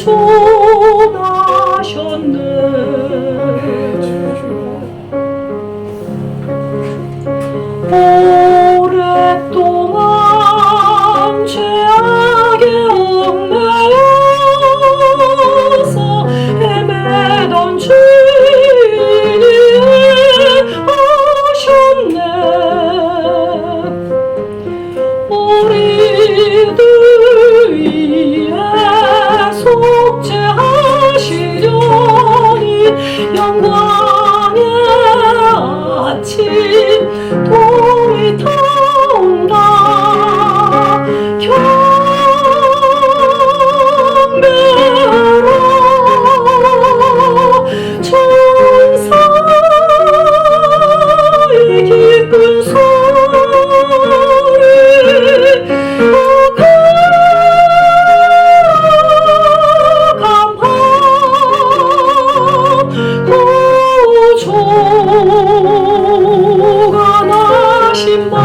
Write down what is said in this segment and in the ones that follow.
구원하셨네. 오랫동안 죄악에 얽매여서 헤매던 주인이 오셨네. 우리들 위해 속죄하시려니 영광의 아침 동이 타온다. 경배하라 천사의 기쁜 소리. 구주가 나신 밤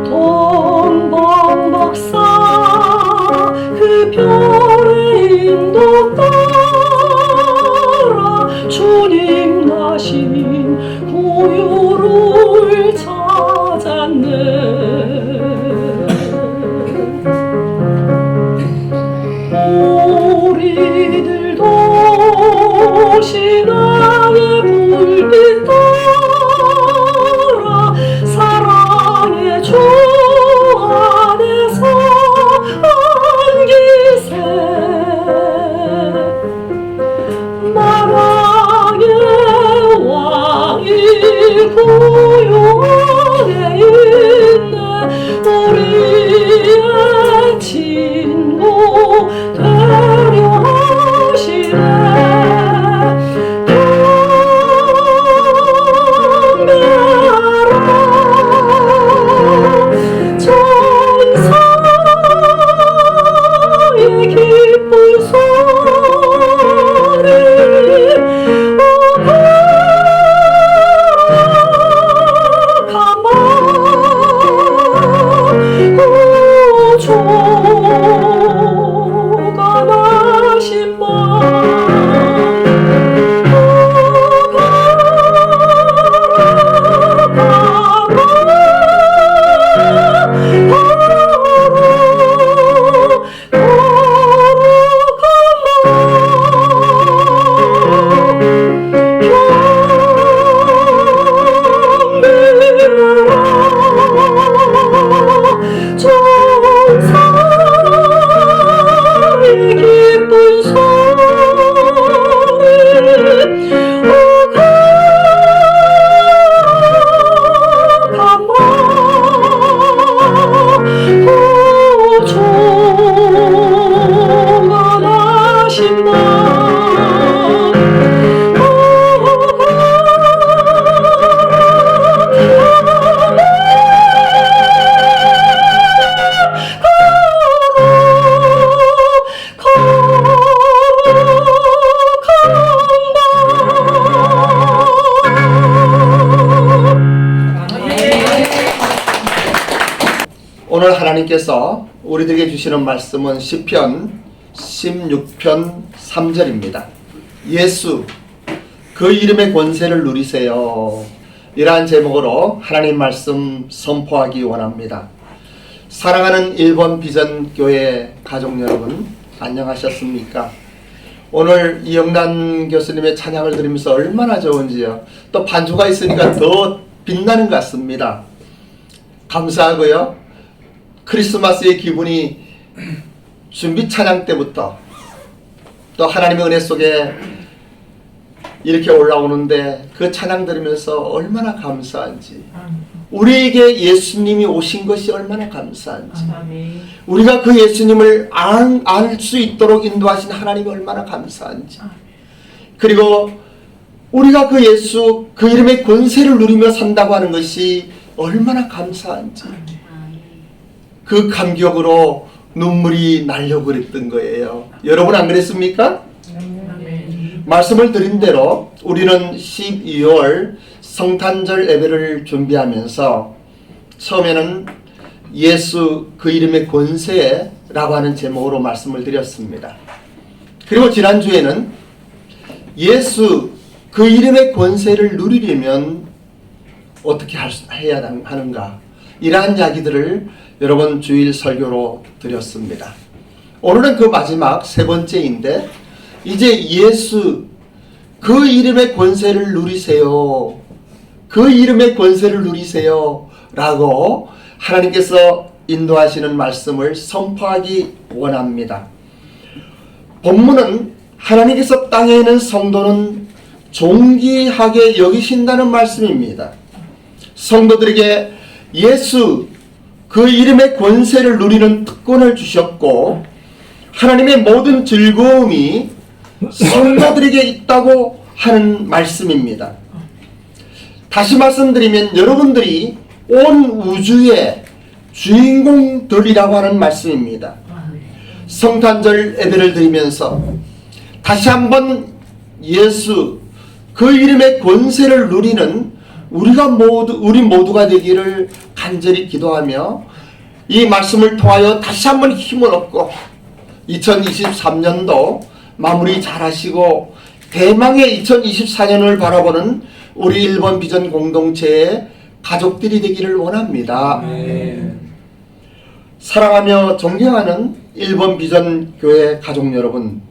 동방 박사 그 별의 인도 따라 주님 나신 고요를 찾았네. 우리들도 신앙의 불빛 따라 사랑의 주 안에서 안기세. 나라의 왕이 고요 안에 있네. 우리의 친구 되려 하시네. 경배하라 천사의 기쁜 소리. 구주가 나신 밤 천사의 기쁜 소리. 가마 구주가 나신 밤 오늘 하나님께서 우리들에게 주시는 말씀은 시편 16편 3절입니다. 예수 그 이름의 권세를 누리세요. 이러한 제목으로 하나님 말씀 선포하기 원합니다. 사랑하는 일본 비전교회 가족 여러분, 안녕하셨습니까? 오늘 이영란 교수님의 찬양을 들으면서 얼마나 좋은지요. 또 반주가 있으니까 더 빛나는 것 같습니다. 감사하고요. 크리스마스의 기분이 준비 찬양 때부터 또 하나님의 은혜 속에 이렇게 올라오는데 그 찬양 들으면서 얼마나 감사한지, 우리에게 예수님이 오신 것이 얼마나 감사한지, 우리가 그 예수님을 알 수 있도록 인도하신 하나님이 얼마나 감사한지, 그리고 우리가 그 예수 그 이름의 권세를 누리며 산다고 하는 것이 얼마나 감사한지, 그 감격으로 눈물이 나려고 그랬던 거예요. 여러분 안 그랬습니까? 말씀을 드린 대로 우리는 12월 성탄절 예배를 준비하면서 처음에는 예수 그 이름의 권세라고 하는 제목으로 말씀을 드렸습니다. 그리고 지난주에는 예수 그 이름의 권세를 누리려면 어떻게 해야 하는가, 이러한 이야기들을 여러분 주일 설교로 드렸습니다. 오늘은 그 마지막 세 번째인데, 이제 예수 그 이름의 권세를 누리세요, 그 이름의 권세를 누리세요 라고 하나님께서 인도하시는 말씀을 선포하기 원합니다. 본문은 하나님께서 땅에 있는 성도는 존귀하게 여기신다는 말씀입니다. 성도들에게 예수 그 이름의 권세를 누리는 특권을 주셨고, 하나님의 모든 즐거움이 성도들에게 있다고 하는 말씀입니다. 다시 말씀드리면 여러분들이 온 우주의 주인공들이라고 하는 말씀입니다. 성탄절 예배를 드리면서 다시 한번 예수 그 이름의 권세를 누리는 우리 모두가 되기를 간절히 기도하며, 이 말씀을 통하여 다시 한번 힘을 얻고 2023년도 마무리 잘 하시고 대망의 2024년을 바라보는 우리 1번 비전 공동체의 가족들이 되기를 원합니다. 사랑하며 존경하는 1번 비전 교회 가족 여러분,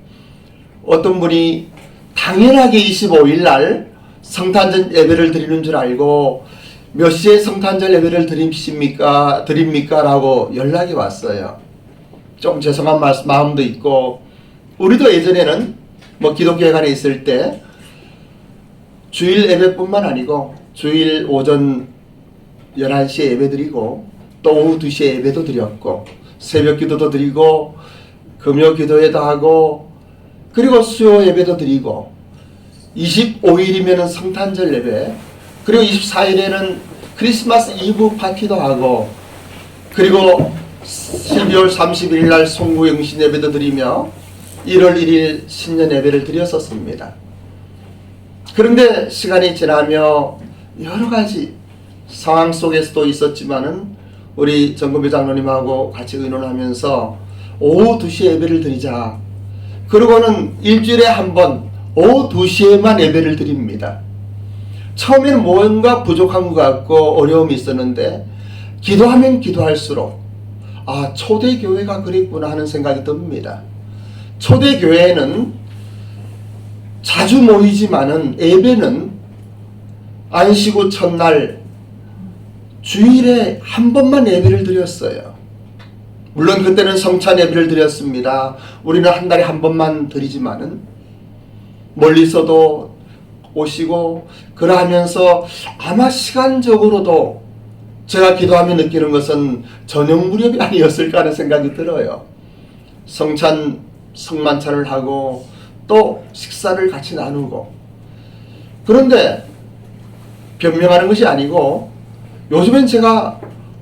어떤 분이 당연하게 25일 날 성탄절 예배를 드리는 줄 알고 몇 시에 성탄절 예배를 드립니까? 라고 연락이 왔어요. 좀 죄송한 마음도 있고, 우리도 예전에는 기독교회관에 있을 때 주일 예배뿐만 아니고 주일 오전 11시에 예배 드리고 또 오후 2시에 예배도 드렸고 새벽 기도도 드리고 금요 기도회도 하고 그리고 수요 예배도 드리고 25일이면 성탄절 예배, 그리고 24일에는 크리스마스 이브 파티도 하고, 그리고 12월 31일 날 송구영신 예배도 드리며 1월 1일 신년 예배를 드렸었습니다. 그런데 시간이 지나며 여러 가지 상황 속에서도 있었지만은 우리 정금배 장로님하고 같이 의논하면서 오후 2시에 예배를 드리자. 그리고는 일주일에 한 번 오후 2시에만 예배를 드립니다. 처음에는 뭔가 부족한 것 같고 어려움이 있었는데 기도하면 기도할수록 초대교회가 그랬구나 하는 생각이 듭니다. 초대교회는 자주 모이지만은 예배는 안식구 첫날 주일에 한 번만 예배를 드렸어요. 물론 그때는 성찬 예배를 드렸습니다. 우리는 한 달에 한 번만 드리지만은 멀리서도 오시고 그러하면서 아마 시간적으로도 제가 기도하며 느끼는 것은 저녁 무렵이 아니었을까 하는 생각이 들어요. 성만찬을 하고 또 식사를 같이 나누고. 그런데 변명하는 것이 아니고 요즘엔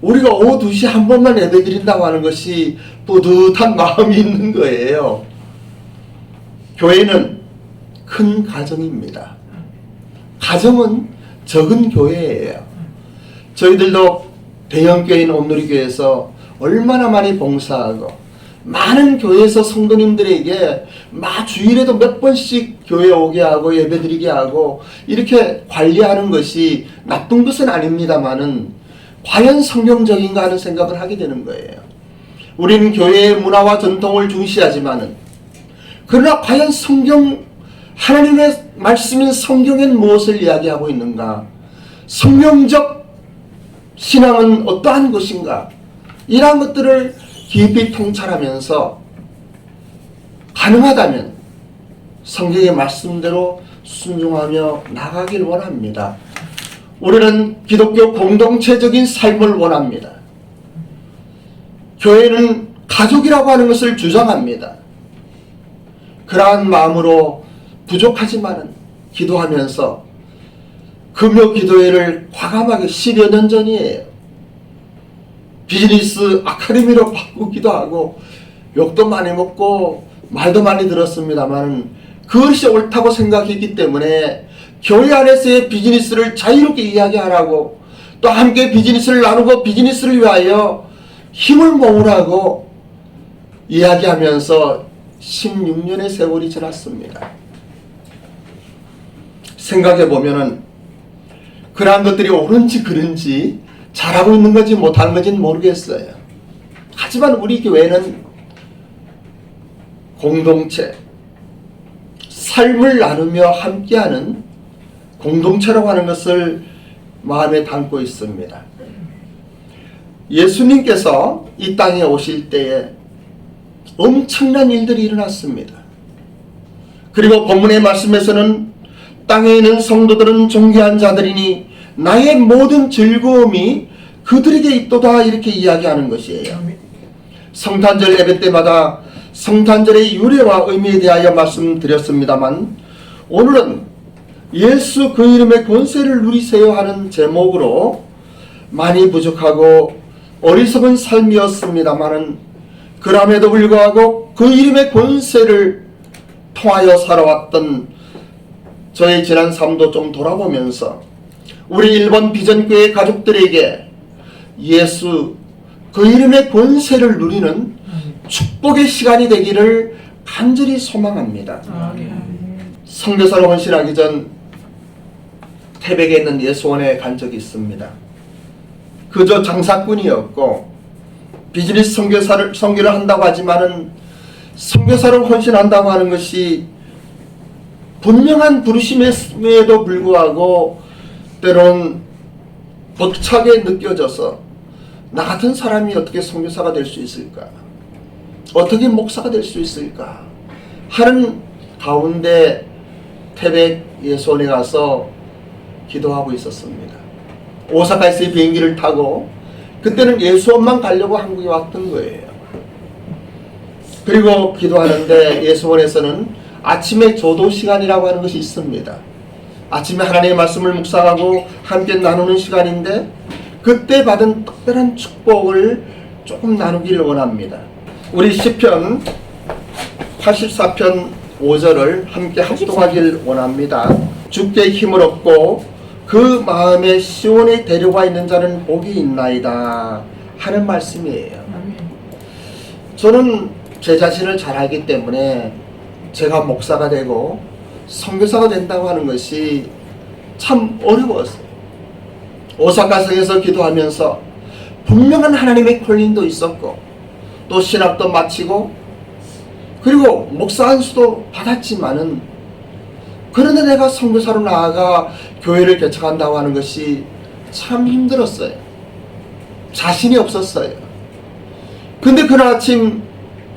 우리가 오후 2시 한 번만 예배 드린다고 하는 것이 뿌듯한 마음이 있는 거예요. 교회는 큰 가정입니다. 가정은 적은 교회예요. 저희들도 대형교회인 온누리교회에서 얼마나 많이 봉사하고 많은 교회에서 성도님들에게 주일에도 몇 번씩 교회 오게 하고 예배 드리게 하고 이렇게 관리하는 것이 나쁜 것은 아닙니다만은 과연 성경적인가 하는 생각을 하게 되는 거예요. 우리는 교회의 문화와 전통을 중시하지만은 그러나 과연 하나님의 말씀인 성경엔 무엇을 이야기하고 있는가? 성경적 신앙은 어떠한 것인가? 이러한 것들을 깊이 통찰하면서 가능하다면 성경의 말씀대로 순종하며 나가길 원합니다. 우리는 기독교 공동체적인 삶을 원합니다. 교회는 가족이라고 하는 것을 주장합니다. 그러한 마음으로 부족하지만은 기도하면서 금요 기도회를 과감하게 10여 년 전이에요. 비즈니스 아카데미로 바꾸기도 하고 욕도 많이 먹고 말도 많이 들었습니다만 그것이 옳다고 생각했기 때문에 교회 안에서의 비즈니스를 자유롭게 이야기하라고 또 함께 비즈니스를 나누고 비즈니스를 위하여 힘을 모으라고 이야기하면서 16년의 세월이 지났습니다. 생각해보면은 그러한 것들이 옳은지 그른지 잘하고 있는 건지 못하는 건지는 모르겠어요. 하지만 우리 교회는 공동체, 삶을 나누며 함께하는 공동체라고 하는 것을 마음에 담고 있습니다. 예수님께서 이 땅에 오실 때에 엄청난 일들이 일어났습니다. 그리고 본문의 말씀에서는 땅에 있는 성도들은 존귀한 자들이니 나의 모든 즐거움이 그들에게 있도다 이렇게 이야기하는 것이에요. 성탄절 예배 때마다 성탄절의 유래와 의미에 대하여 말씀드렸습니다만 오늘은 예수 그 이름의 권세를 누리세요 하는 제목으로 많이 부족하고 어리석은 삶이었습니다마는 그럼에도 불구하고 그 이름의 권세를 통하여 살아왔던 저의 지난 삶도 좀 돌아보면서 우리 일본 비전교회 가족들에게 예수 그 이름의 권세를 누리는 축복의 시간이 되기를 간절히 소망합니다. 선교사로 헌신하기 전 태백에 있는 예수원에 간 적이 있습니다. 그저 장사꾼이었고 비즈니스 선교를 한다고 하지만은 선교사로 헌신한다고 하는 것이 분명한 부르심에도 불구하고 때론 벅차게 느껴져서 나 같은 사람이 어떻게 선교사가 될 수 있을까? 어떻게 목사가 될 수 있을까? 하는 가운데 태백 예수원에 가서 기도하고 있었습니다. 오사카에서 비행기를 타고 그때는 예수원만 가려고 한국에 왔던 거예요. 그리고 기도하는데 예수원에서는 아침에 조도 시간이라고 하는 것이 있습니다. 아침에 하나님의 말씀을 묵상하고 함께 나누는 시간인데 그때 받은 특별한 축복을 조금 나누기를 원합니다. 우리 시편 84편 5절을 함께 합독하길 원합니다. 주께 힘을 얻고 그 마음에 시온에 데려가 있는 자는 복이 있나이다 하는 말씀이에요. 저는 제 자신을 잘 알기 때문에 제가 목사가 되고 선교사가 된다고 하는 것이 참 어려웠어요. 오사카성에서 기도하면서 분명한 하나님의 콜링도 있었고 또 신학도 마치고 그리고 목사 안수도 받았지만은 그런데 내가 선교사로 나아가 교회를 개척한다고 하는 것이 참 힘들었어요. 자신이 없었어요. 근데 그날 아침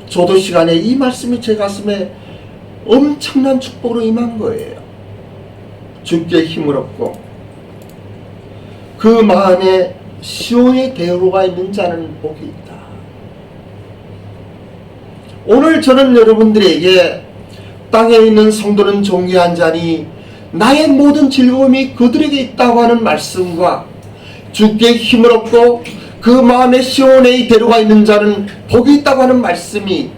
조도 시간에 이 말씀이 제 가슴에 엄청난 축복으로 임한 거예요. 주께 힘을 얻고 그 마음에 시온의 대로가 있는 자는 복이 있다. 오늘 저는 여러분들에게 땅에 있는 성도는 존귀한 자니 나의 모든 즐거움이 그들에게 있다고 하는 말씀과 주께 힘을 얻고 그 마음에 시온의 대로가 있는 자는 복이 있다고 하는 말씀이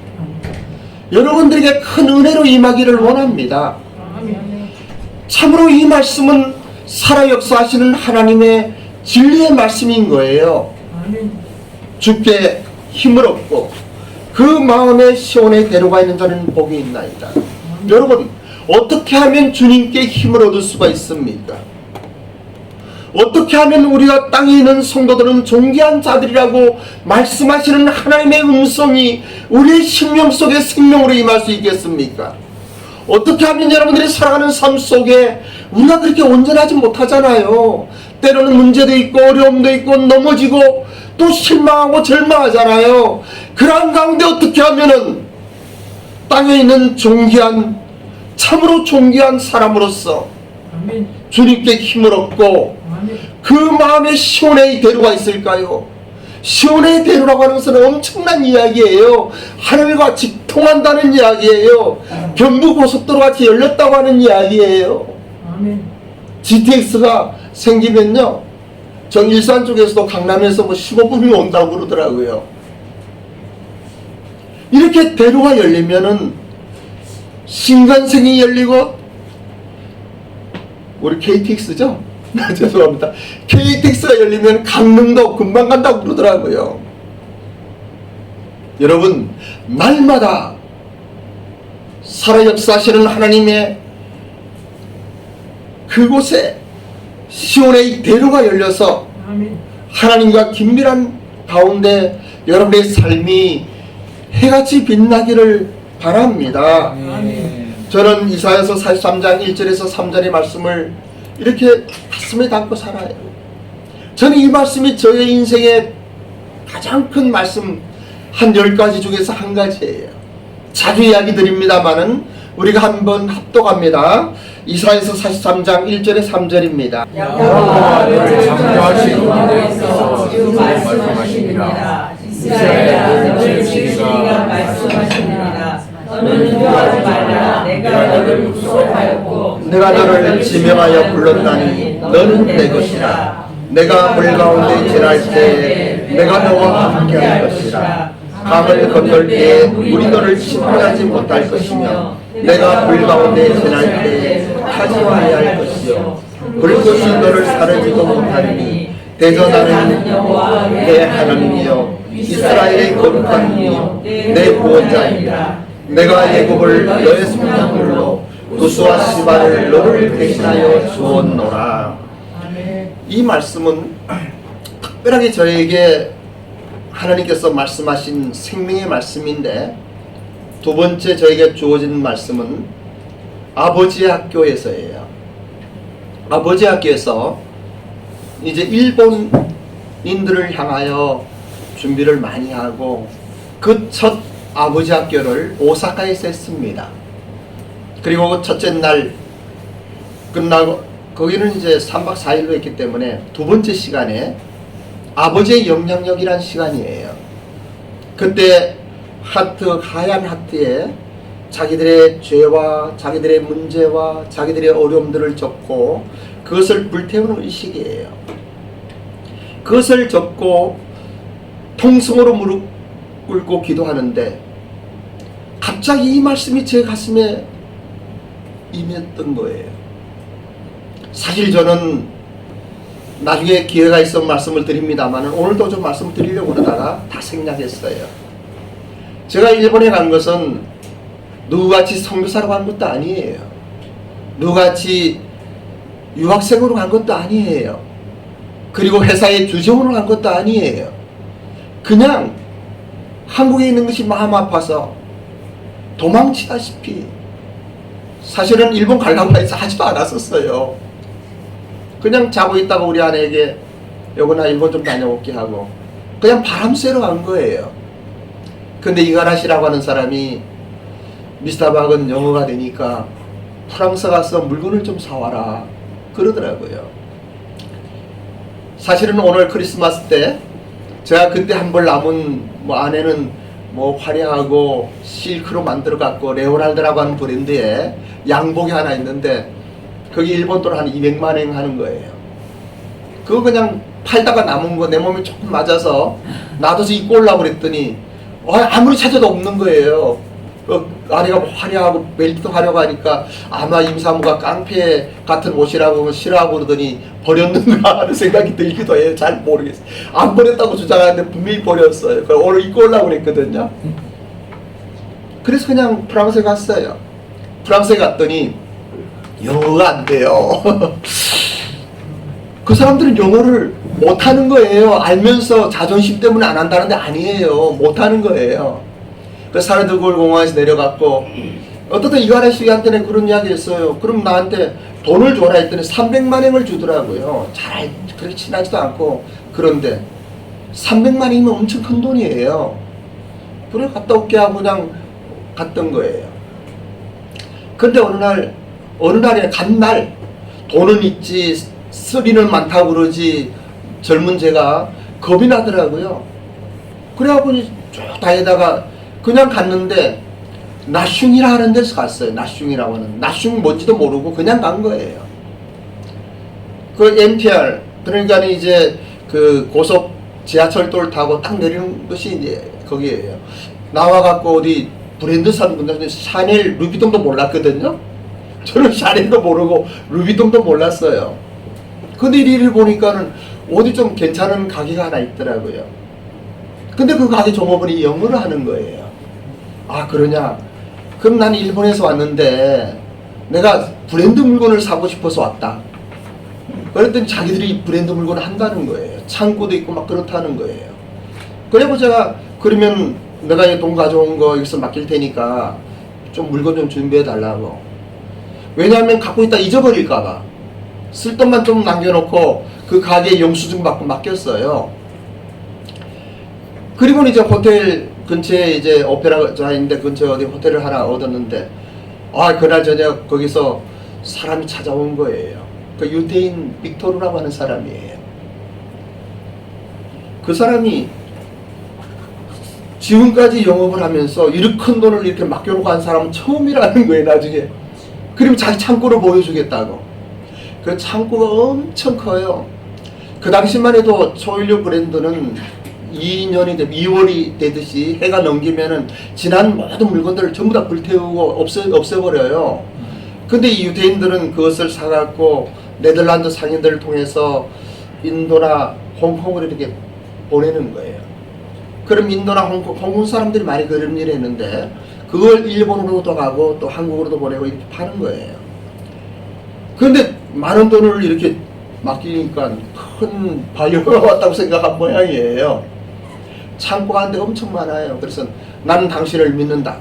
여러분들에게 큰 은혜로 임하기를 원합니다. 참으로 이 말씀은 살아 역사하시는 하나님의 진리의 말씀인 거예요. 주께 힘을 얻고 그 마음에 시온에 데려가 있는 자는 복이 있나이다. 여러분 어떻게 하면 주님께 힘을 얻을 수가 있습니까? 어떻게 하면 우리가 땅에 있는 성도들은 존귀한 자들이라고 말씀하시는 하나님의 음성이 우리의 심령 속에 생명으로 임할 수 있겠습니까? 어떻게 하면 여러분들이 살아가는 삶 속에 우리가 그렇게 온전하지 못하잖아요. 때로는 문제도 있고 어려움도 있고 넘어지고 또 실망하고 절망하잖아요. 그러한 가운데 어떻게 하면은 땅에 있는 존귀한 참으로 존귀한 사람으로서 주님께 힘을 얻고 그 마음에 시온의 대로가 있을까요? 시온의 대로라고 하는 것은 엄청난 이야기예요. 하늘과 직통한다는 이야기예요. 경부고속도로 같이 열렸다고 하는 이야기예요. GTX가 생기면요 전 일산 쪽에서도 강남에서 뭐 15분이면 온다고 그러더라고요. 이렇게 대로가 열리면은 신간생이 열리고, 우리 KTX죠? 죄송합니다. KTX가 열리면 강릉도 금방 간다고 그러더라고요. 여러분, 날마다 살아 역사하시는 하나님의 그곳에 시온의 대로가 열려서 하나님과 긴밀한 가운데 여러분의 삶이 해같이 빛나기를 바랍니다. 저는 이사야서 43장 1절에서 3절의 말씀을 이렇게 가슴에 담고 살아요. 저는 이 말씀이 저의 인생의 가장 큰 말씀 한 10가지 중에서 한 가지예요. 자주 이야기 드립니다만은 우리가 한번 합독합니다. 이사야서 43장 1절에 3절입니다. 여호와 너를 창조하신 이에서 지금 말씀하시니라. 이스라엘아 너를 지으시니가 말씀하시니라. 너는 두려워하지 말라. 내가 너를 구속하였고 내가 너를 지명하여 불렀나니 너는 내 것이라. 내가 물 가운데 지날 때 내가 너와 함께할 것이라. 강을 건널 때 물이 너를 침몰하지 못할 것이며 내가 불 가운데 지날 때 타지와 아니할 것이요 불꽃이 너를 사르지도 못하리니 대전하는 내 하나님이여 이스라엘의 거룩한 이요 내 구원자이라. 내가 애굽을 너의 성령으로 구스와 시바를 너를 대신하여 주었노라. 이 말씀은 특별하게 저에게 하나님께서 말씀하신 생명의 말씀인데, 두 번째 저에게 주어진 말씀은 아버지의 학교에서예요. 아버지의 학교에서 이제 일본인들을 향하여 준비를 많이 하고 그 첫 아버지 학교를 오사카에서 했습니다. 그리고 첫째 날 끝나고 거기는 이제 3박 4일로 했기 때문에 두 번째 시간에 아버지의 영향력이란 시간이에요. 그때 하얀 하트에 자기들의 죄와 자기들의 문제와 자기들의 어려움들을 적고 그것을 불태우는 의식이에요. 그것을 적고 통성으로 무릎 꿇고 기도하는데 갑자기 이 말씀이 제 가슴에 임했던 거예요. 사실 저는 나중에 기회가 있으면 말씀을 드립니다만 오늘도 좀 말씀을 드리려고 그러다가 다 생략했어요. 제가 일본에 간 것은 누구같이 선교사로 간 것도 아니에요. 누구같이 유학생으로 간 것도 아니에요. 그리고 회사에 주재원으로 간 것도 아니에요. 그냥 한국에 있는 것이 마음 아파서 도망치다시피, 사실은 일본 가려고 해서 하지도 않았었어요. 그냥 자고 있다가 우리 아내에게 여보 나 일본 좀 다녀올게 하고 그냥 바람 쐬러 간 거예요. 근데 이가라시라고 하는 사람이 미스터 박은 영어가 되니까 프랑스 가서 물건을 좀 사와라 그러더라고요. 사실은 오늘 크리스마스 때 제가 그때 한 벌 남은 안에는 화려하고 실크로 만들어 갖고 레오날드라고 하는 브랜드의 양복이 하나 있는데 거기 일본 돈 한 200만 엔 하는 거예요. 그거 그냥 팔다가 남은 거 내 몸에 조금 맞아서 놔둬서 입고 오려고 그랬더니 아무리 찾아도 없는 거예요. 아내가 화려하고 벨트도 하려고 하니까 아마 임사무가 깡패 같은 옷이라고 싫어하고 그러더니 버렸는가 하는 생각이 들기도 해요. 잘 모르겠어요. 안 버렸다고 주장하는데 분명히 버렸어요. 오늘 입고 오려고 그랬거든요. 그래서 그냥 프랑스에 갔어요. 프랑스에 갔더니 영어가 안 돼요. 그 사람들은 영어를 못하는 거예요. 알면서 자존심 때문에 안 한다는데 아니에요. 못하는 거예요. 그래서 사르드골 공항에서 내려갔고 어떻든 이가라 씨한테는 그런 이야기 했어요. 그럼 나한테 돈을 줘라 했더니 300만 엔을 주더라고요. 잘 그렇게 친하지도 않고. 그런데 300만 엔이면 엄청 큰 돈이에요. 그래 갔다 올게 하고 그냥 갔던 거예요. 근데 어느 날에 간 날 돈은 있지 쓰리는 많다고 그러지 젊은 제가 겁이 나더라고요. 그래갖고 쭉 다니다가 그냥 갔는데 나슝이라 하는 데서 갔어요. 나슝이라고 하는 나슝 뭔지도 모르고 그냥 간 거예요. 그 NPR 그러니까 이제 그 고속 지하철도를 타고 딱 내리는 것이 이제 거기에요. 나와갖고 어디 브랜드 사는 분들 샤넬, 루비통도 몰랐거든요. 저는 샤넬도 모르고 루비통도 몰랐어요. 근데 이를 보니까는 어디 좀 괜찮은 가게가 하나 있더라고요. 근데 그 가게 종업원이 영어를 하는 거예요. 아, 그러냐? 그럼 나는 일본에서 왔는데 내가 브랜드 물건을 사고 싶어서 왔다. 그랬더니 자기들이 브랜드 물건을 한다는 거예요. 창고도 있고 막 그렇다는 거예요. 그래서 제가 그러면 내가 돈 가져온 거 여기서 맡길 테니까 좀 물건 좀 준비해 달라고. 왜냐하면 갖고 있다 잊어버릴까봐 쓸 돈만 좀 남겨놓고 그 가게에 영수증 받고 맡겼어요. 그리고 이제 호텔 근처에 이제 오페라자인데 근처에 어디 호텔을 하나 얻었는데, 아, 그날 저녁 거기서 사람이 찾아온 거예요. 그 유대인 빅토르라고 하는 사람이에요. 그 사람이 지금까지 영업을 하면서 이렇게 큰 돈을 이렇게 맡겨놓고 한 사람은 처음이라는 거예요, 나중에. 그리고 자기 창고를 보여주겠다고. 그 창고가 엄청 커요. 그 당시만 해도 초일류 브랜드는 2월이 되듯이 해가 넘기면은 지난 모든 물건들을 전부 다 불태우고 없애버려요. 근데 이 유대인들은 그것을 사갖고 네덜란드 상인들을 통해서 인도나 홍콩으로 이렇게 보내는 거예요. 그럼 인도나 홍콩 사람들이 많이 그런 일을 했는데 그걸 일본으로도 가고 또 한국으로도 보내고 이렇게 파는 거예요. 그런데 많은 돈을 이렇게 맡기니까 큰 바이어가 왔다고 생각한 모양이에요. 창고가 한 데 엄청 많아요. 그래서 나는 당신을 믿는다.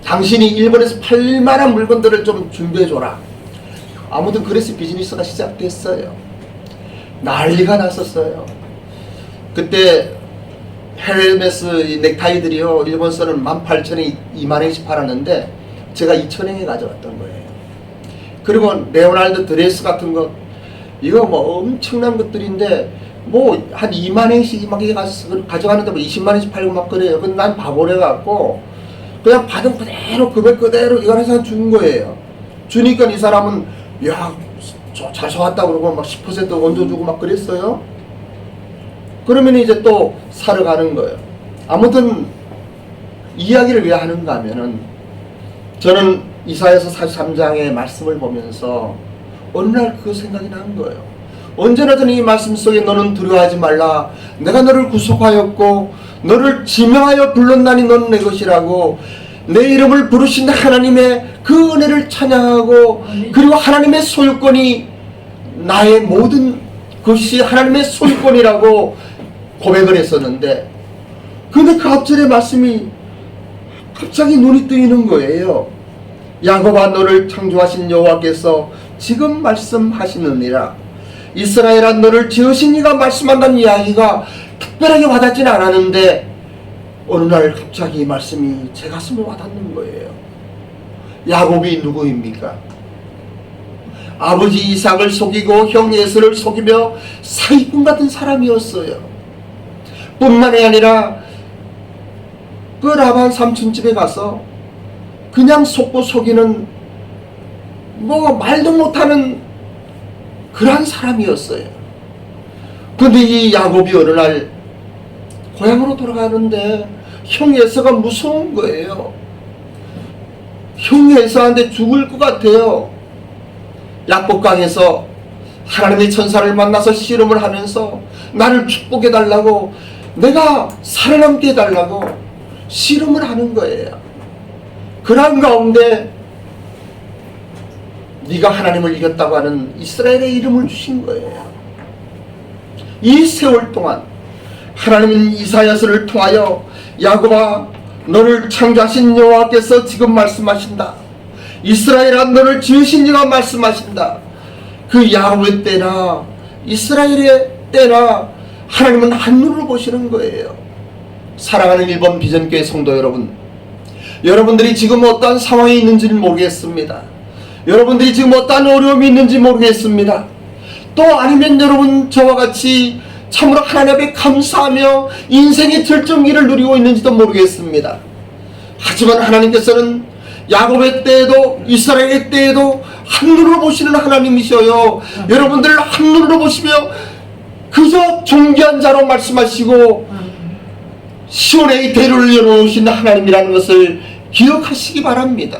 당신이 일본에서 팔만한 물건들을 좀 준비해줘라. 아무튼 그래서 비즈니스가 시작됐어요. 난리가 났었어요. 그때 헤르메스 넥타이들이요, 일본서는 18,000에 20,000원씩 팔았는데 제가 2,000원에 가져왔던 거예요. 그리고 레오날드 드레스 같은 거, 이거 뭐 엄청난 것들인데 뭐 한 20,000원씩 막 가져가는데 뭐 20,000원씩 팔고 막 그래요. 근데 난 바보래 갖고 그냥 받은 그대로 금액 그대로 이걸 해서 준 거예요. 주니까 이 사람은 야, 잘 사왔다 그러고 막 10% 얹어주고 막 그랬어요. 그러면 이제 또 사러 가는 거예요. 아무튼 이야기를 왜 하는가 하면은 저는 이사야서 43장의 말씀을 보면서 어느 날 그 생각이 난 거예요. 언제나 저는 이 말씀 속에 너는 두려워하지 말라. 내가 너를 구속하였고 너를 지명하여 불렀나니 너는 내 것이라고. 내 이름을 부르신 하나님의 그 은혜를 찬양하고 그리고 하나님의 소유권이 나의 모든 것이 하나님의 소유권이라고 고백을 했었는데, 근데 그 앞절의 말씀이 갑자기 눈이 뜨이는 거예요. 야곱아, 너를 창조하신 여호와께서 지금 말씀하시느니라. 이스라엘아, 너를 지으신 이가 말씀한다는 이야기가 특별하게 와닿지는 않았는데 어느 날 갑자기 이 말씀이 제 가슴에 와닿는 거예요. 야곱이 누구입니까? 아버지 이삭을 속이고 형 에서를 속이며 사기꾼 같은 사람이었어요. 뿐만이 아니라 그 라반 삼촌 집에 가서 그냥 속고 속이는 뭐 말도 못하는 그런 사람이었어요. 근데 이 야곱이 어느 날 고향으로 돌아가는데 형 에서가 무서운 거예요. 형 에서한테 죽을 것 같아요. 야복강에서 하나님의 천사를 만나서 씨름을 하면서 나를 축복해달라고, 내가 살아남게 해달라고 씨름을 하는 거예요. 그런 가운데 네가 하나님을 이겼다고 하는 이스라엘의 이름을 주신 거예요. 이 세월 동안 하나님은 이사야서를 통하여 야곱아, 너를 창조하신 여호와께서 지금 말씀하신다. 이스라엘아, 너를 지으신 이가 말씀하신다. 그 야곱의 때나 이스라엘의 때나 하나님은 한눈으로 보시는 거예요. 사랑하는 일본 비전교회 성도 여러분, 여러분들이 지금 어떠한 상황이 있는지는 모르겠습니다. 여러분들이 지금 어떠한 어려움이 있는지 모르겠습니다. 또 아니면 여러분 저와 같이 참으로 하나님 앞에 감사하며 인생의 절정기를 누리고 있는지도 모르겠습니다. 하지만 하나님께서는 야곱의 때에도 이스라엘의 때에도 한눈으로 보시는 하나님이셔요. 여러분들을 한눈으로 보시며 그저 존귀한 자로 말씀하시고 시온의 대로를 열어놓으신 하나님이라는 것을 기억하시기 바랍니다.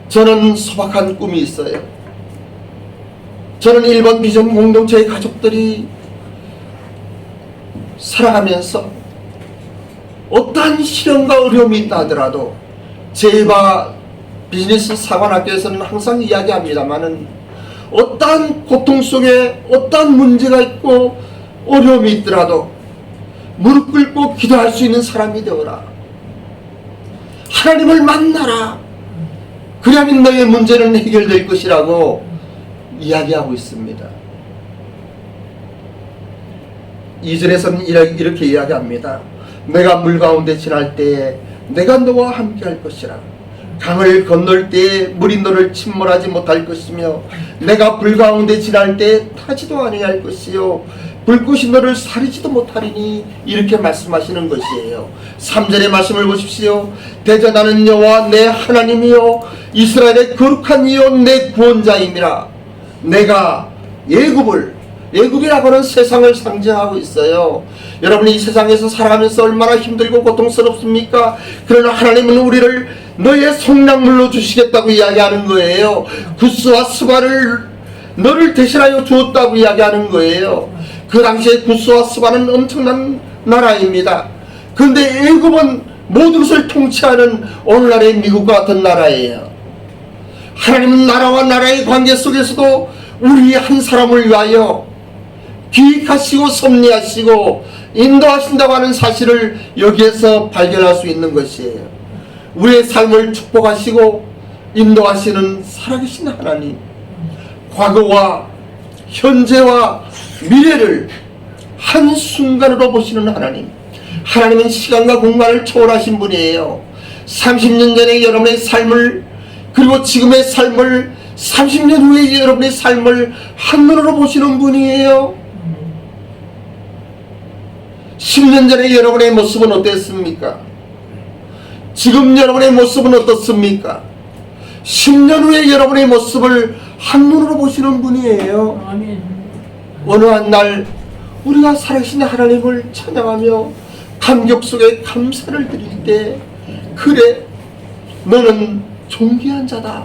저는 소박한 꿈이 있어요. 저는 일본 비전 공동체의 가족들이 살아가면서 어떠한 시련과 어려움이 있다 하더라도 제이바 비즈니스 사관학교에서는 항상 이야기합니다마는 어떠한 고통 속에 어떠한 문제가 있고 어려움이 있더라도 무릎 꿇고 기도할 수 있는 사람이 되어라. 하나님을 만나라. 그리하면 너의 문제는 해결될 것이라고 이야기하고 있습니다. 2절에서는 이렇게 이야기합니다. 내가 물 가운데 지날 때에 내가 너와 함께 할 것이라. 강을 건널 때에 물이 너를 침몰하지 못할 것이며 내가 불 가운데 지날 때에 타지도 아니할 것이요 불꽃이 너를 사리지도 못하리니 이렇게 말씀하시는 것이에요. 3절의 말씀을 보십시오. 대전하는 여호와 내 하나님이요 이스라엘의 거룩한 이요 내 구원자임이라. 내가 애굽이라고는 세상을 상징하고 있어요. 여러분이 이 세상에서 살아가면서 얼마나 힘들고 고통스럽습니까? 그러나 하나님은 우리를 너의 속량물로 주시겠다고 이야기하는 거예요. 구스와 스바를 너를 대신하여 주었다고 이야기하는 거예요. 그 당시에 구스와 스바는 엄청난 나라입니다. 그런데 애굽은 모든 것을 통치하는 오늘날의 미국과 같은 나라예요. 하나님은 나라와 나라의 관계 속에서도 우리 한 사람을 위하여 기획하시고 섭리하시고 인도하신다고 하는 사실을 여기에서 발견할 수 있는 것이에요. 우리의 삶을 축복하시고 인도하시는 살아계신 하나님, 과거와 현재와 미래를 한순간으로 보시는 하나님, 하나님은 시간과 공간을 초월하신 분이에요. 30년 전에 여러분의 삶을 그리고 지금의 삶을 30년 후에 여러분의 삶을 한눈으로 보시는 분이에요. 10년 전에 여러분의 모습은 어땠습니까? 지금 여러분의 모습은 어떻습니까? 10년 후에 여러분의 모습을 한눈으로 보시는 분이에요. 어느 한 날 우리가 살아계신 하나님을 찬양하며 감격 속에 감사를 드릴 때 그래 너는 존귀한 자다.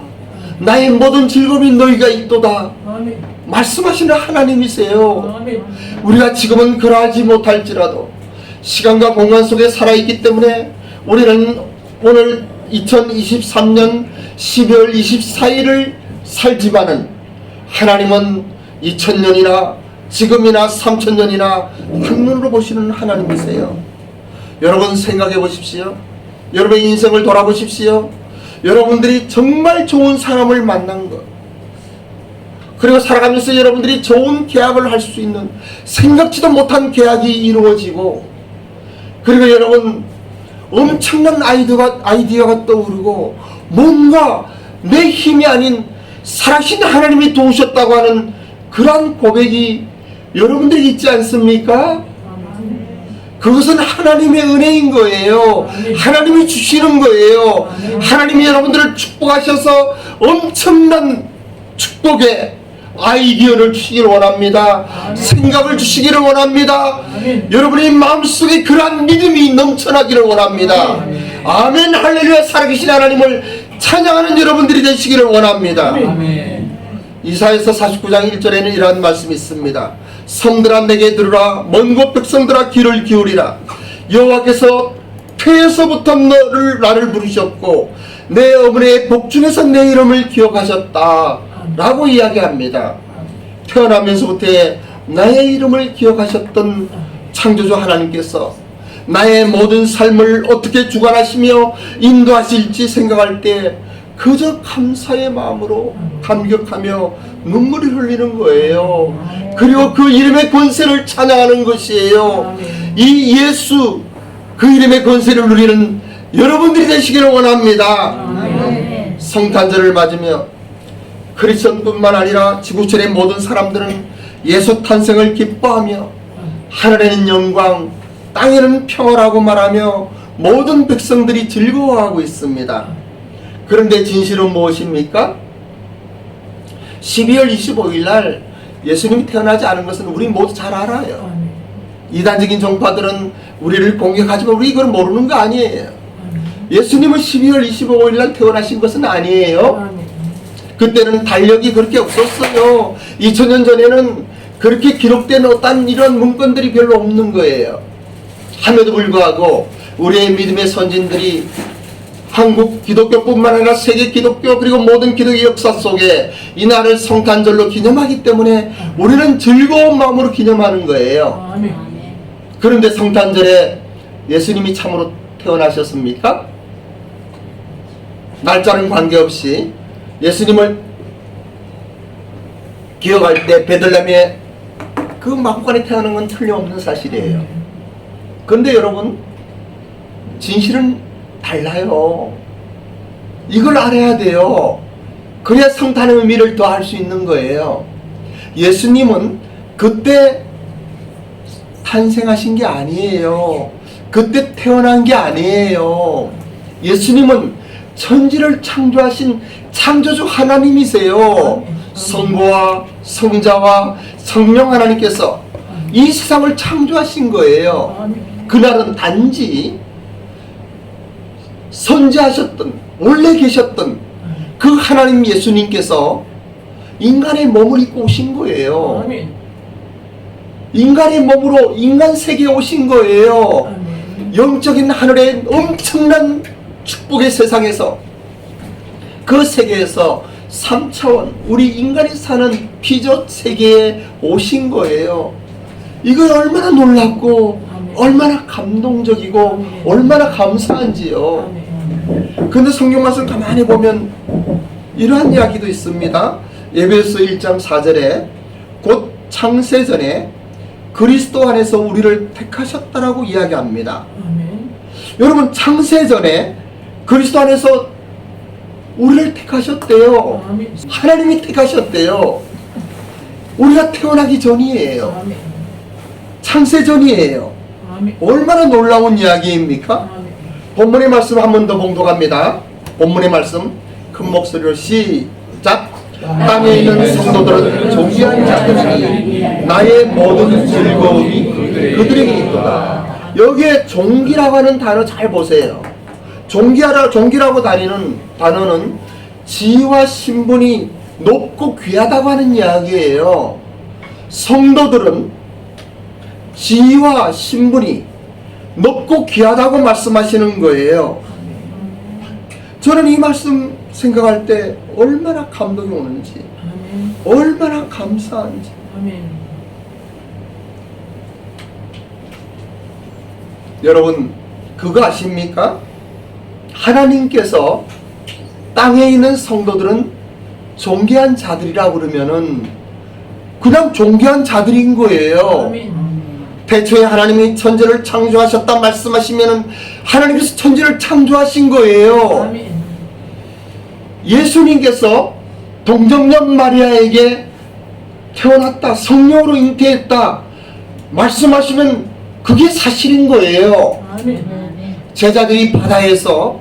나의 모든 즐거움이 너희가 있도다. 말씀하시는 하나님이세요. 우리가 지금은 그러하지 못할지라도 시간과 공간 속에 살아있기 때문에 우리는 오늘 2023년 12월 24일을 살지만은 하나님은 2000년이나 지금이나 3000년이나 한눈으로 보시는 하나님이세요. 여러분 생각해 보십시오. 여러분의 인생을 돌아보십시오. 여러분들이 정말 좋은 사람을 만난 것, 그리고 살아가면서 여러분들이 좋은 계약을 할 수 있는 생각지도 못한 계약이 이루어지고, 그리고 여러분 엄청난 아이디어가 떠오르고 뭔가 내 힘이 아닌 살아계신 하나님이 도우셨다고 하는 그러한 고백이 여러분들이 있지 않습니까? 그것은 하나님의 은혜인 거예요. 하나님이 주시는 거예요. 하나님이 여러분들을 축복하셔서 엄청난 축복의 아이디어를 주시기를 원합니다. 생각을 주시기를 원합니다. 여러분의 마음속에 그러한 믿음이 넘쳐나기를 원합니다. 아멘, 할렐루야. 살아계신 하나님을 찬양하는 여러분들이 되시기를 원합니다. 이사야서 49장 1절에는 이러한 말씀이 있습니다. 성들아 내게 들으라. 먼 곳 백성들아 귀를 기울이라. 여호와께서 태에서부터 나를 부르셨고 내 어머니의 복중에서 내 이름을 기억하셨다 라고 이야기합니다. 태어나면서부터 나의 이름을 기억하셨던 창조주 하나님께서 나의 모든 삶을 어떻게 주관하시며 인도하실지 생각할 때 그저 감사의 마음으로 감격하며 눈물이 흘리는 거예요. 그리고 그 이름의 권세를 찬양하는 것이에요. 이 예수, 그 이름의 권세를 누리는 여러분들이 되시기를 원합니다. 성탄절을 맞으며 크리스천뿐만 아니라 지구촌의 모든 사람들은 예수 탄생을 기뻐하며 하늘에는 영광, 땅에는 평화라고 말하며 모든 백성들이 즐거워하고 있습니다. 그런데 진실은 무엇입니까? 12월 25일 날 예수님이 태어나지 않은 것은 우리 모두 잘 알아요. 이단적인 종파들은 우리를 공격하지만 우리 이걸 모르는 거 아니에요. 예수님은 12월 25일 날 태어나신 것은 아니에요. 그때는 달력이 그렇게 없었어요. 2000년 전에는 그렇게 기록된 어떤 이런 문건들이 별로 없는 거예요. 함에도 불구하고 우리의 믿음의 선진들이 한국 기독교뿐만 아니라 세계 기독교 그리고 모든 기독의 역사 속에 이날을 성탄절로 기념하기 때문에 우리는 즐거운 마음으로 기념하는 거예요. 그런데 성탄절에 예수님이 참으로 태어나셨습니까? 날짜는 관계없이 예수님을 기억할 때 베들레헴에 그 마구간에 태어난 건 틀림없는 사실이에요. 그런데 여러분, 진실은 달라요. 이걸 알아야 돼요. 그래야 성탄의 의미를 더 알 수 있는 거예요. 예수님은 그때 탄생하신 게 아니에요. 그때 태어난 게 아니에요. 예수님은 천지를 창조하신 창조주 하나님이세요. 성부와 성자와 성령 하나님께서 이 세상을 창조하신 거예요. 그날은 단지 선지하셨던, 원래 계셨던 그 하나님 예수님께서 인간의 몸을 입고 오신 거예요. 인간의 몸으로 인간 세계에 오신 거예요. 영적인 하늘의 엄청난 축복의 세상에서, 그 세계에서 3차원 우리 인간이 사는 피조 세계에 오신 거예요. 이거 얼마나 놀랍고 얼마나 감동적이고 얼마나 감사한지요. 근데 성경 말씀 가만히 보면 이러한 이야기도 있습니다. 에베소 1장 4절에 곧 창세전에 그리스도 안에서 우리를 택하셨다라고 이야기합니다. 여러분, 창세전에 그리스도 안에서 우리를 택하셨대요. 하나님이 택하셨대요. 우리가 태어나기 전이에요. 창세전이에요. 얼마나 놀라운 이야기입니까? 본문의 말씀 한 번 더 봉독합니다. 본문의 말씀 큰 목소리로 시작. 땅에 있는 성도들은 존귀한 자들이니 나의 모든 즐거움이 그들에게 있도다. 여기에 종기라고 하는 단어 잘 보세요. 종기라고 다니는 단어는 지위와 신분이 높고 귀하다고 하는 이야기예요. 성도들은 지위와 신분이 높고 귀하다고 말씀하시는 거예요. 저는 이 말씀 생각할 때 얼마나 감동이 오는지, 얼마나 감사한지. 여러분, 그거 아십니까? 하나님께서 땅에 있는 성도들은 존귀한 자들이라고 그러면은 그냥 존귀한 자들인 거예요. 태초에 하나님이 천지를 창조하셨다 말씀하시면은 하나님께서 천지를 창조하신 거예요. 예수님께서 동정녀 마리아에게 태어났다, 성령으로 잉태했다 말씀하시면 그게 사실인 거예요. 제자들이 바다에서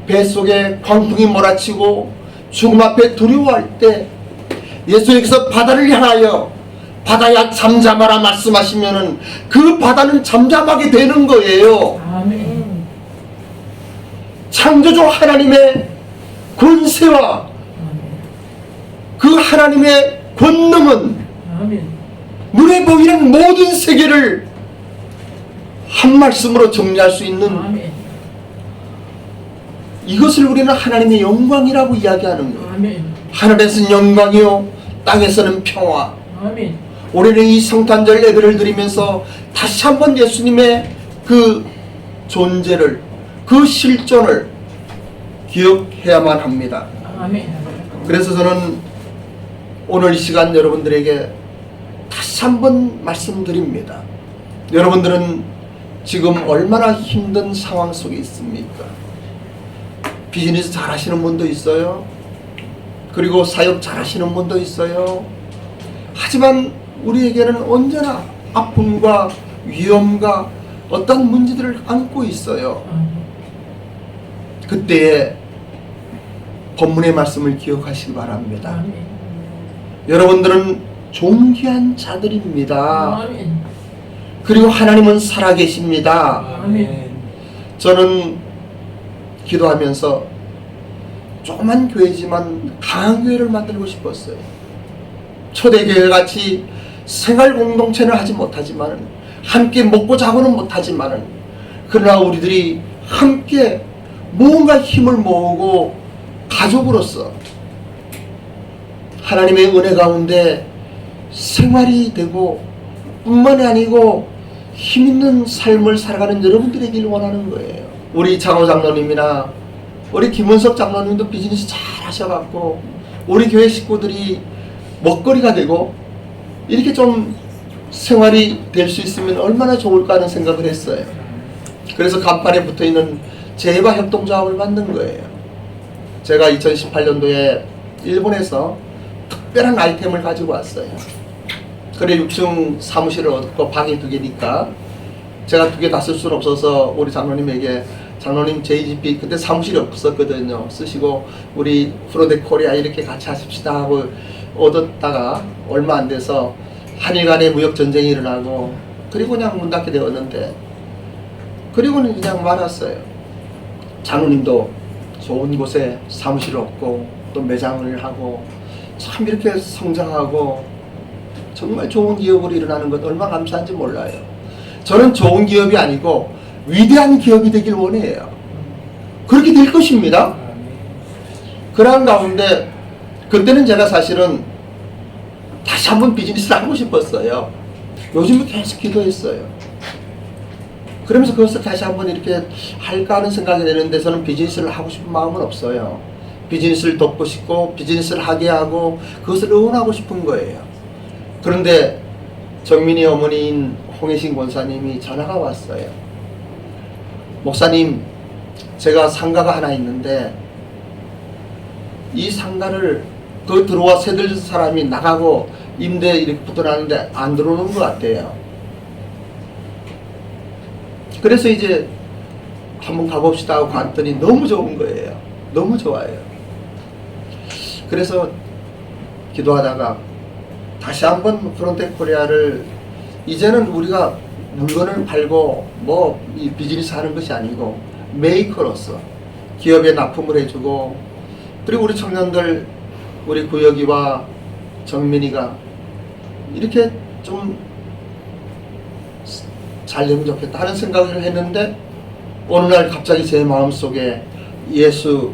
뱃속에 광풍이 몰아치고 죽음 앞에 두려워할 때 예수님께서 바다를 향하여 바다야 잠잠하라 말씀하시면은 그 바다는 잠잠하게 되는 거예요. 창조주 하나님의 권세와 그 하나님의 권능은 눈에 보이는 모든 세계를 한 말씀으로 정리할 수 있는 이것을 우리는 하나님의 영광이라고 이야기하는 거예요. 하늘에서는 영광이요 땅에서는 평화. 우리는 이 성탄절 예배를 드리면서 다시 한번 예수님의 그 존재를, 그 실존을 기억해야만 합니다. 그래서 저는 오늘 이 시간 여러분들에게 다시 한번 말씀드립니다. 여러분들은 지금 얼마나 힘든 상황 속에 있습니까? 비즈니스 잘 하시는 분도 있어요. 그리고 사역 잘 하시는 분도 있어요. 하지만 우리에게는 언제나 아픔과 위험과 어떤 문제들을 안고 있어요. 그때에 본문의 말씀을 기억하시기 바랍니다. 여러분들은 존귀한 자들입니다. 아멘. 그리고 하나님은 살아계십니다. 아멘. 저는 기도하면서 조그만 교회지만 강한 교회를 만들고 싶었어요. 초대교회 같이 생활 공동체는 하지 못하지만, 함께 먹고 자고는 못하지만, 그러나 우리들이 함께 뭔가 힘을 모으고 가족으로서 하나님의 은혜 가운데 생활이 되고 뿐만이 아니고 힘있는 삶을 살아가는 여러분들이길 원하는 거예요. 우리 장호 장로님이나 우리 김은석 장로님도 비즈니스 잘 하셔갖고 우리 교회 식구들이 먹거리가 되고 이렇게 좀 생활이 될 수 있으면 얼마나 좋을까 하는 생각을 했어요. 그래서 간판에 붙어있는 제바 협동조합을 만든 거예요. 제가 2018년도에 일본에서 특별한 아이템을 가지고 왔어요. 그래 6층 사무실을 얻고 방이 2개니까 제가 2개 다 쓸 수는 없어서 우리 장로님에게, 장로님 JGP 그때 사무실이 없었거든요. 쓰시고 우리 프로데 코리아 이렇게 같이 하십시다 하고 얻었다가 얼마 안 돼서 한일 간의 무역 전쟁이 일어나고 그리고 그냥 문 닫게 되었는데, 그리고는 그냥 말았어요. 장로님도 좋은 곳에 사무실을 얻고 또 매장을 하고 참 이렇게 성장하고 정말 좋은 기업으로 일어나는 것 얼마나 감사한지 몰라요. 저는 좋은 기업이 아니고 위대한 기업이 되길 원해요. 그렇게 될 것입니다. 그런 가운데 그때는 제가 사실은 다시 한번 비즈니스를 하고 싶었어요. 요즘은 계속 기도했어요. 그러면서 그것을 다시 한번 이렇게 할까 하는 생각이 드는데 저는 비즈니스를 하고 싶은 마음은 없어요. 비즈니스를 돕고 싶고 비즈니스를 하게 하고 그것을 응원하고 싶은 거예요. 그런데 정민이 어머니인 홍혜신 권사님이 전화가 왔어요. 목사님, 제가 상가가 하나 있는데 이 상가를 그 들어와 새들 사람이 나가고 임대 이렇게 붙어나는데 안 들어오는 것 같아요. 그래서 이제 한번 가봅시다 하고 갔더니 너무 좋은 거예요. 너무 좋아요. 그래서 기도하다가 다시 한번 프론테 코리아를, 이제는 우리가 물건을 팔고 뭐 이 비즈니스 하는 것이 아니고 메이커로서 기업에 납품을 해주고, 그리고 우리 청년들, 우리 구혁이와 정민이가 이렇게 좀 잘 되면 좋겠다 하는 생각을 했는데, 어느 날 갑자기 제 마음속에 예수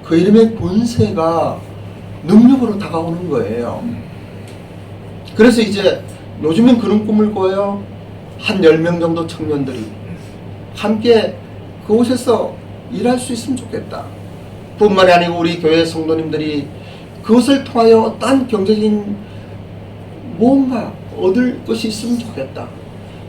그 이름의 권세가 능력으로 다가오는 거예요. 그래서 이제 요즘엔 그런 꿈을 꿔요. 한 10명 정도 청년들이 함께 그곳에서 일할 수 있으면 좋겠다. 뿐만이 아니고 우리 교회 성도님들이 그것을 통하여 어떠한 경제적인 뭔가 얻을 것이 있으면 좋겠다.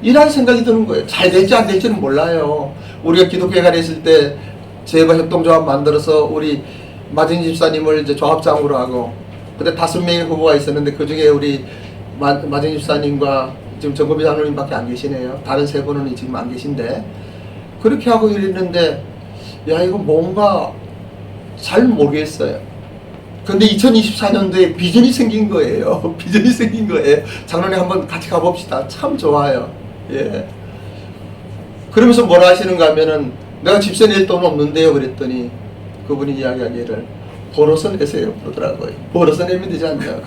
이런 생각이 드는 거예요. 잘 될지 안 될지는 몰라요. 우리가 기독교회가 있을 때 제바 협동조합 만들어서 우리 마진 집사님을 이제 조합장으로 하고, 그때 5명의 후보가 있었는데 그 중에 우리 마진 집사님과 지금 정거비 장로님밖에 안 계시네요. 다른 3분은 지금 안 계신데, 그렇게 하고 이랬는데 야 이거 뭔가 잘 모르겠어요. 근데 2024년도에 비전이 생긴 거예요. 비전이 생긴 거예요. 장로님 한번 같이 가봅시다. 참 좋아요. 예. 그러면서 뭐라 하시는가 하면은 내가 집세 낼 돈 없는데요. 그랬더니 그분이 이야기하기를 벌어서 내세요. 그러더라고요. 벌어서 내면 되지 않냐.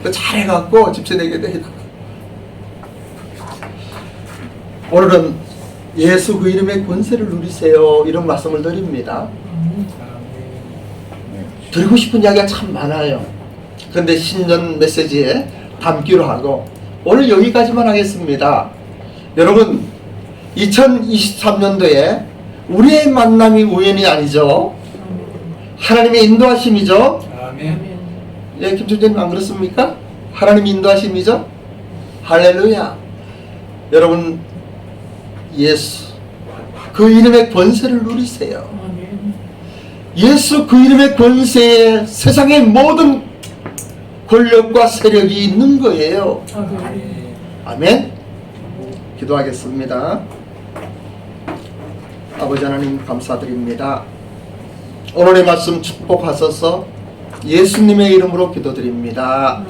그 잘해갖고 집세 내게 돼. 오늘은 예수 그 이름의 권세를 누리세요. 이런 말씀을 드립니다. 드리고 싶은 이야기가 참 많아요. 그런데 신년 메시지에 담기로 하고 오늘 여기까지만 하겠습니다. 여러분 2023년도에 우리의 만남이 우연이 아니죠. 하나님의 인도하심이죠. 아멘. 예, 김총재님 안 그렇습니까? 하나님의 인도하심이죠. 할렐루야. 여러분 예수 그 이름의 권세를 누리세요. 예수 그 이름의 권세에 세상의 모든 권력과 세력이 있는 거예요. 아멘. 기도하겠습니다. 아버지 하나님 감사드립니다. 오늘의 말씀 축복하소서. 예수님의 이름으로 기도드립니다.